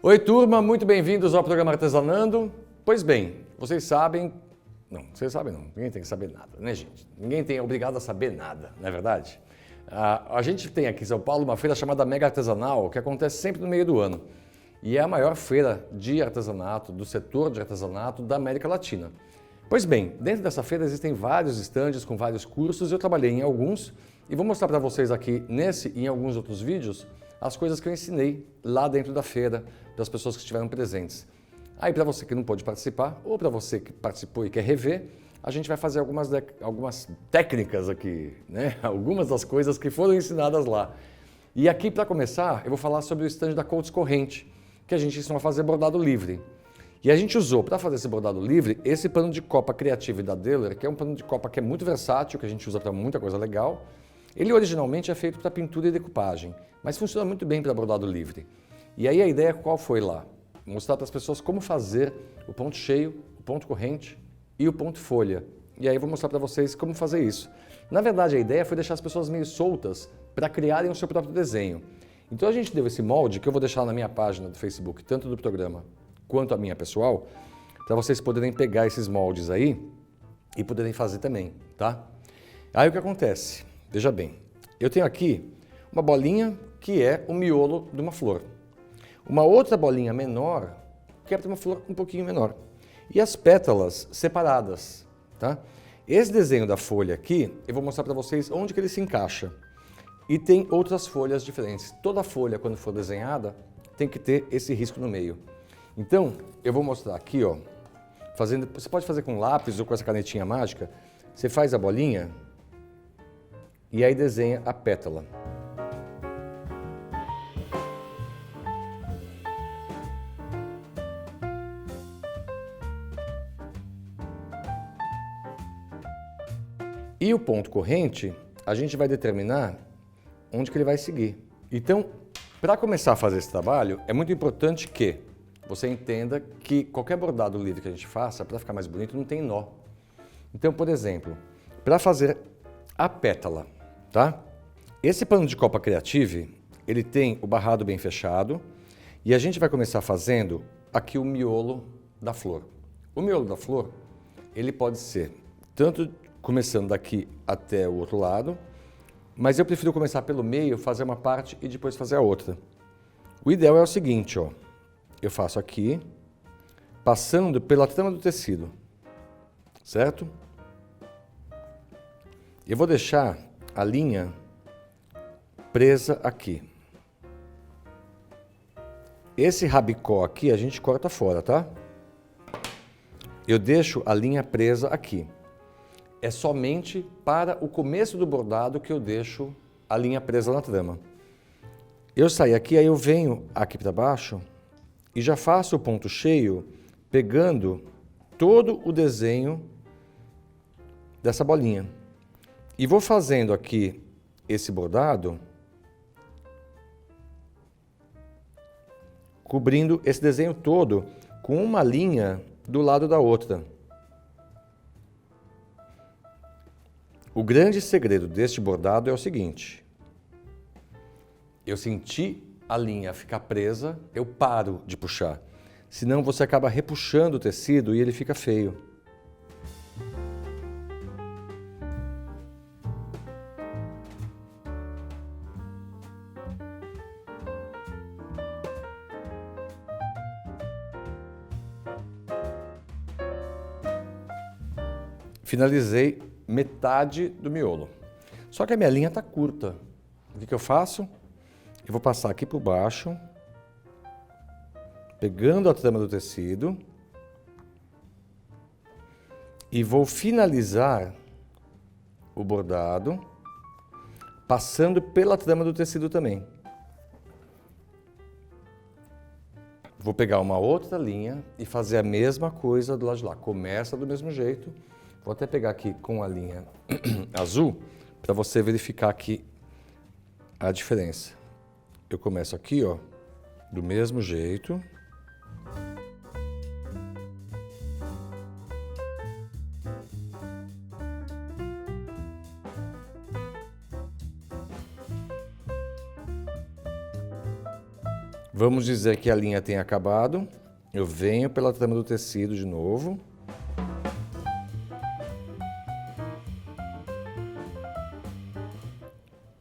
Oi, turma, muito bem-vindos ao programa Artesanando. Pois bem, vocês sabem... Não, vocês sabem não, ninguém tem que saber nada, né, gente? Ninguém é obrigado a saber nada, não é verdade? A gente tem aqui em São Paulo uma feira chamada Mega Artesanal, que acontece sempre no meio do ano. E é a maior feira de artesanato, do setor de artesanato da América Latina. Pois bem, dentro dessa feira existem vários estandes com vários cursos, eu trabalhei em alguns e vou mostrar para vocês aqui nesse e em alguns outros vídeos as coisas que eu ensinei lá dentro da feira, para as pessoas que estiveram presentes. Aí para você que não pôde participar, ou para você que participou e quer rever, a gente vai fazer algumas técnicas aqui, né? Algumas das coisas que foram ensinadas lá. E aqui para começar, eu vou falar sobre o stand da Coats Corrente, que a gente ensinou a fazer bordado livre. E a gente usou, para fazer esse bordado livre, esse pano de copa Creative da Daler, que é um pano de copa que é muito versátil, que a gente usa para muita coisa legal. Ele originalmente é feito para pintura e decupagem, mas funciona muito bem para bordado livre. E aí a ideia qual foi lá? Mostrar para as pessoas como fazer o ponto cheio, o ponto corrente e o ponto folha. E aí eu vou mostrar para vocês como fazer isso. Na verdade, a ideia foi deixar as pessoas meio soltas para criarem o seu próprio desenho. Então a gente deu esse molde, que eu vou deixar na minha página do Facebook, tanto do programa quanto a minha pessoal, para vocês poderem pegar esses moldes aí e poderem fazer também, tá? Aí o que acontece? Veja bem, eu tenho aqui uma bolinha que é o miolo de uma flor. Uma outra bolinha menor que é uma flor um pouquinho menor. E as pétalas separadas, tá? Esse desenho da folha aqui, eu vou mostrar para vocês onde que ele se encaixa. E tem outras folhas diferentes. Toda folha, quando for desenhada, tem que ter esse risco no meio. Então, eu vou mostrar aqui, ó, você pode fazer com lápis ou com essa canetinha mágica, você faz a bolinha e aí desenha a pétala. E o ponto corrente, a gente vai determinar onde que ele vai seguir. Então, para começar a fazer esse trabalho, é muito importante que você entenda que qualquer bordado livre que a gente faça, para ficar mais bonito, não tem nó. Então, por exemplo, para fazer a pétala, tá? Esse pano de copa Creative, ele tem o barrado bem fechado e a gente vai começar fazendo aqui o miolo da flor. O miolo da flor, ele pode ser tanto começando daqui até o outro lado, mas eu prefiro começar pelo meio, fazer uma parte e depois fazer a outra. O ideal é o seguinte, ó. Eu faço aqui, passando pela trama do tecido, certo? Eu vou deixar a linha presa aqui. Esse rabicó aqui a gente corta fora, tá? Eu deixo a linha presa aqui. É somente para o começo do bordado que eu deixo a linha presa na trama. Eu saio aqui, aí eu venho aqui para baixo e já faço o ponto cheio pegando todo o desenho dessa bolinha. E vou fazendo aqui esse bordado, cobrindo esse desenho todo com uma linha do lado da outra. O grande segredo deste bordado é o seguinte: eu senti a linha ficar presa, eu paro de puxar. Senão você acaba repuxando o tecido e ele fica feio. Finalizei metade do miolo. Só que a minha linha está curta. O que eu faço? Eu vou passar aqui por baixo, pegando a trama do tecido e vou finalizar o bordado passando pela trama do tecido também. Vou pegar uma outra linha e fazer a mesma coisa do lado de lá. Começa do mesmo jeito. Vou até pegar aqui com a linha azul para você verificar aqui a diferença. Eu começo aqui, ó, do mesmo jeito. Vamos dizer que a linha tenha acabado. Eu venho pela trama do tecido de novo.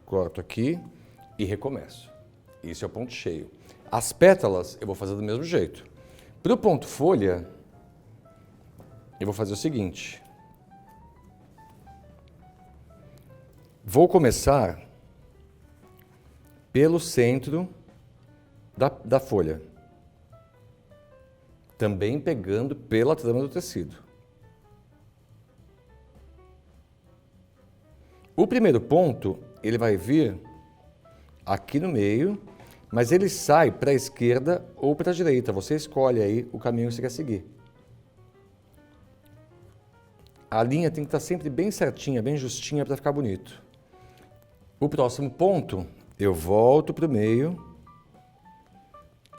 Corto aqui e recomeço. Isso é o ponto cheio. As pétalas eu vou fazer do mesmo jeito. Para o ponto folha, eu vou fazer o seguinte. Vou começar pelo centro da folha. Também pegando pela trama do tecido. O primeiro ponto, ele vai vir aqui no meio, mas ele sai para a esquerda ou para a direita. Você escolhe aí o caminho que você quer seguir. A linha tem que estar sempre bem certinha, bem justinha para ficar bonito. O próximo ponto, eu volto para o meio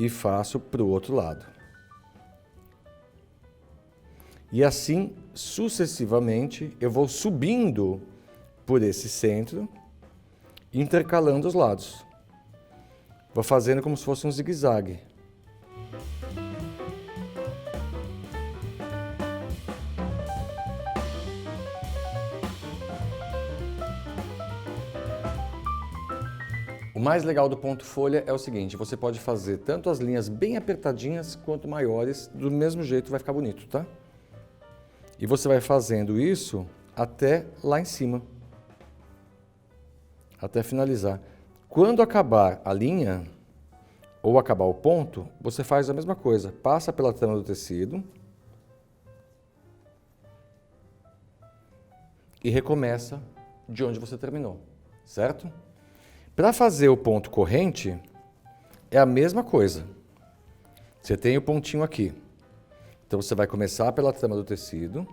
e faço para o outro lado. E assim, sucessivamente, eu vou subindo por esse centro, intercalando os lados. Vou fazendo como se fosse um zigue-zague. O mais legal do ponto folha é o seguinte, você pode fazer tanto as linhas bem apertadinhas quanto maiores, do mesmo jeito vai ficar bonito, tá? E você vai fazendo isso até lá em cima, até finalizar. Quando acabar a linha, ou acabar o ponto, você faz a mesma coisa. Passa pela trama do tecido e recomeça de onde você terminou, certo? Para fazer o ponto corrente, é a mesma coisa. Você tem o pontinho aqui. Então, você vai começar pela trama do tecido.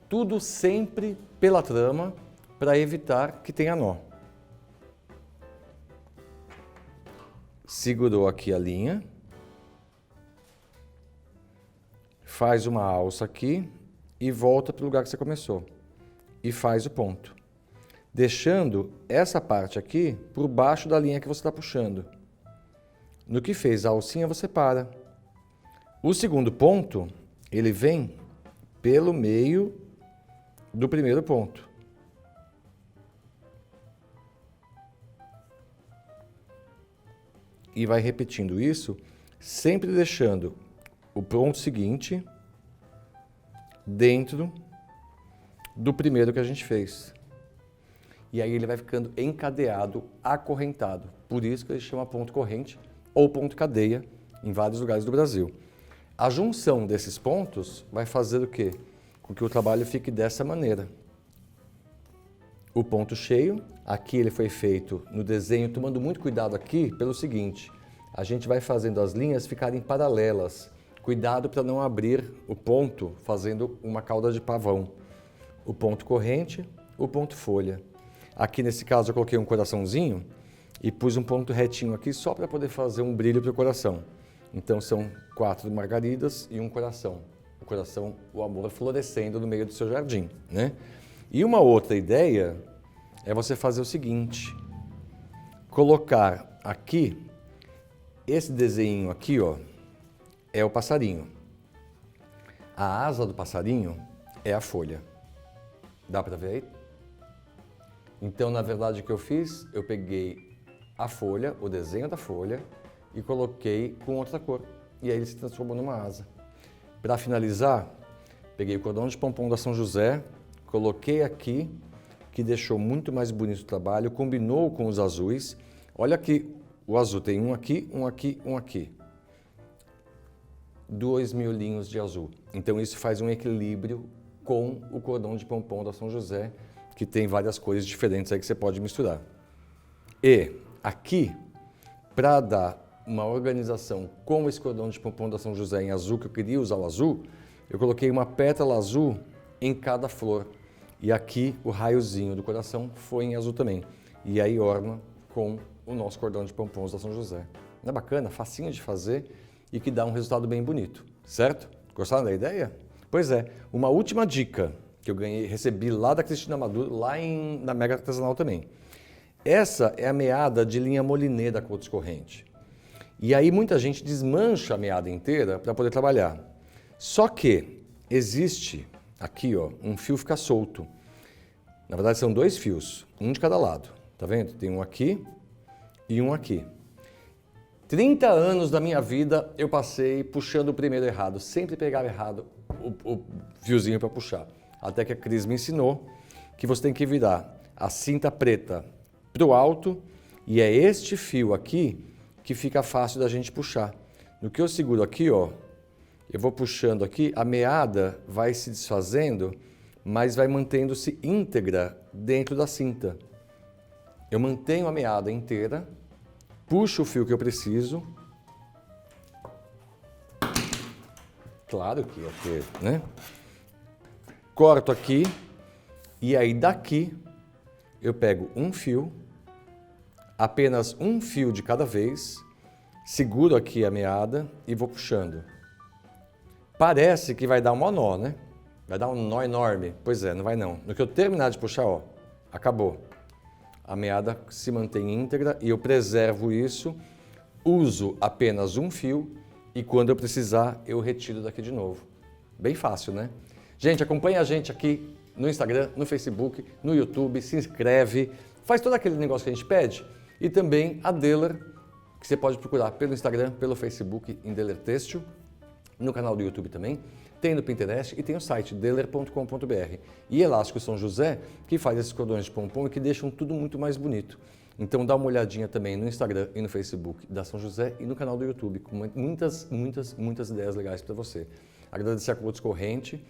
Tudo sempre pela trama, para evitar que tenha nó. Segurou aqui a linha. Faz uma alça aqui e volta para o lugar que você começou. E faz o ponto. Deixando essa parte aqui por baixo da linha que você está puxando. No que fez a alcinha, você para. O segundo ponto, ele vem pelo meio do primeiro ponto. E vai repetindo isso, sempre deixando o ponto seguinte dentro do primeiro que a gente fez. E aí ele vai ficando encadeado, acorrentado. Por isso que ele chama ponto corrente ou ponto cadeia em vários lugares do Brasil. A junção desses pontos vai fazer o quê? Com que o trabalho fique dessa maneira. O ponto cheio, aqui ele foi feito no desenho, tomando muito cuidado aqui pelo seguinte, a gente vai fazendo as linhas ficarem paralelas. Cuidado para não abrir o ponto fazendo uma cauda de pavão. O ponto corrente, o ponto folha. Aqui nesse caso eu coloquei um coraçãozinho e pus um ponto retinho aqui só para poder fazer um brilho para o coração. Então são 4 margaridas e um coração. O coração, o amor florescendo no meio do seu jardim, né? E uma outra ideia é você fazer o seguinte, colocar aqui, esse desenho aqui, ó, é o passarinho. A asa do passarinho é a folha. Dá para ver aí? Então, na verdade, o que eu fiz? Eu peguei a folha, o desenho da folha, e coloquei com outra cor. E aí ele se transformou numa asa. Para finalizar, peguei o cordão de pompom da São José, coloquei aqui, que deixou muito mais bonito o trabalho, combinou com os azuis. Olha aqui, o azul tem um aqui, um aqui, um aqui. 2 miolinhos de azul. Então isso faz um equilíbrio com o cordão de pompom da São José, que tem várias cores diferentes aí que você pode misturar. E aqui, para dar uma organização com esse cordão de pompom da São José em azul, que eu queria usar o azul, eu coloquei uma pétala azul em cada flor. E aqui o raiozinho do coração foi em azul também. E aí orna com o nosso cordão de pompons da São José. Não é bacana? Facinho de fazer e que dá um resultado bem bonito, certo? Gostaram da ideia? Pois é, uma última dica que eu recebi lá da Cristina Maduro, lá na Mega Artesanal também. Essa é a meada de linha Moliné da Coates Corrente. E aí muita gente desmancha a meada inteira para poder trabalhar. Só que existe aqui, ó, um fio fica solto. Na verdade são 2 fios, um de cada lado. Tá vendo? Tem um aqui e um aqui. 30 anos da minha vida eu passei puxando o primeiro errado. Sempre pegava errado o fiozinho para puxar. Até que a Cris me ensinou que você tem que virar a cinta preta para o alto e é este fio aqui que fica fácil da gente puxar. No que eu seguro aqui, ó, eu vou puxando aqui, a meada vai se desfazendo, mas vai mantendo-se íntegra dentro da cinta. Eu mantenho a meada inteira, puxo o fio que eu preciso. Claro que aqui, né? Corto aqui e aí daqui eu pego um fio, apenas um fio de cada vez, seguro aqui a meada e vou puxando. Parece que vai dar um nó, né? Vai dar um nó enorme. Pois é, não vai não. No que eu terminar de puxar, ó, acabou. A meada se mantém íntegra e eu preservo isso, uso apenas um fio e quando eu precisar eu retiro daqui de novo. Bem fácil, né? Gente, acompanha a gente aqui no Instagram, no Facebook, no YouTube, se inscreve, faz todo aquele negócio que a gente pede e também a Deller, que você pode procurar pelo Instagram, pelo Facebook, em Deller Têxtil, no canal do YouTube também, tem no Pinterest e tem o site deller.com.br. E Elástico São José, que faz esses cordões de pompom e que deixam tudo muito mais bonito. Então dá uma olhadinha também no Instagram e no Facebook da São José e no canal do YouTube, com muitas ideias legais para você. Agradecer a Coates Corrente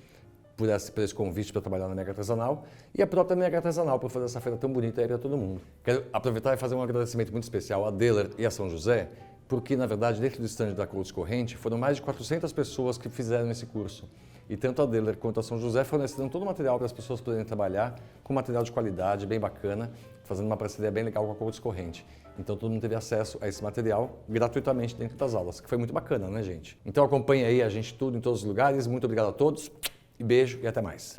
por esse convite para trabalhar na Mega Artesanal e a própria Mega Artesanal por fazer essa feira tão bonita aí para todo mundo. Quero aproveitar e fazer um agradecimento muito especial a Deller e a São José, porque, na verdade, dentro do stand da Coates Corrente, foram mais de 400 pessoas que fizeram esse curso. E tanto a Deller quanto a São José forneceram todo o material para as pessoas poderem trabalhar com material de qualidade, bem bacana, fazendo uma parceria bem legal com a Coates Corrente. Então, todo mundo teve acesso a esse material gratuitamente dentro das aulas, que foi muito bacana, né, gente? Então, acompanhe aí a gente tudo em todos os lugares. Muito obrigado a todos, e beijo e até mais.